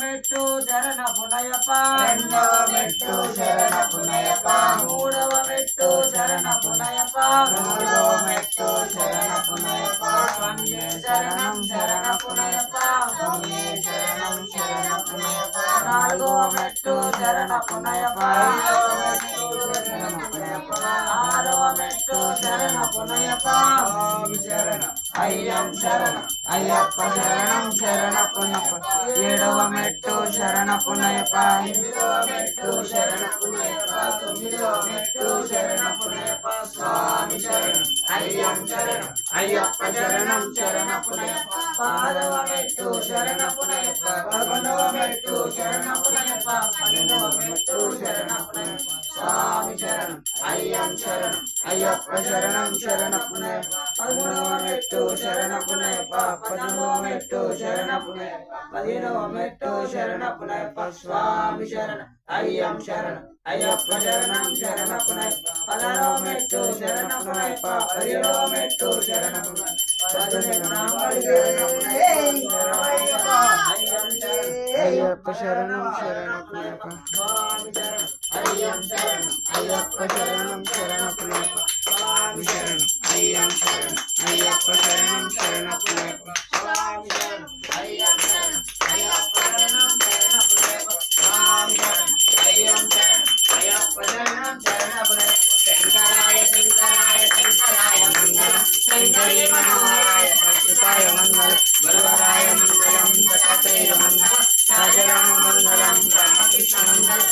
మెట్టు శరణ పునయప రెండవ మెట్టు శరణ పునయప మూడవ మెట్టు శరణ పునయప మూడవ మెట్టు శరణ పునయప స్వామియే శరణం శరణ పునయప స్వామియే శరణం శరణ పునయప నాలుగవ మెట్టు శరణ పునయప ఆరవ మెట్టు శరణ పునయప శరణం అయ్యం శరణం అయ్యప్ప శరణం శరణ పునయప ఏడవ మెట్టు శరణ పునయప ఎనిమిదవ మెట్టు శరణ పునయప తొమ్మిదవ మెట్టు శరణ పునయప స్వామి శరణం అయ్యం శరణం అయ్యప్ప శరణం శరణ పునయప పదవ మెట్టు శరణ పునయప 11వ మెట్టు శరణ పునయప 12వ మెట్టు శరణ పునయప స్వామి శరణం అయ్యం శరణం అయ్యప్ప శరణం శరణ పునయప 13వ మెట్టు శరణ పునయప 14వ మెట్టు శరణ పునయప 15వ మెట్టు శరణ పునయప స్వామి శరణం అయ్యం శరణం అయ్యప్ప శరణం శరణ పునయప 16వ మెట్టు శరణ పునయప 17వ మెట్టు శరణ పునయప 18వ అయ్యప్ప శరణం శరణ పునయప స్వామి శరణం అయ్యం శరణం అయ్యప్ప శరణం శరణ పునయప స్వామి శరణం అయ్యం శరణం అయ్యప్ప శరణం శరణ పునయప స్వామి శరణం అయ్యం శరణం అయ్యప్ప శరణం శరణ పునయప స్వామి శరణం అయ్యం శరణం అయ్యప్ప శరణం శరణ పునయప శంకరాయ శంకరాయ శంకరాయ మంగళం శంకరీ మనోహరాయ సత్యతాయ మంగళం గురువరాయ మంగళం దత్తాత్రేయ మంగళం రాజరామ మంగళం రామకృష్ణ మంగళం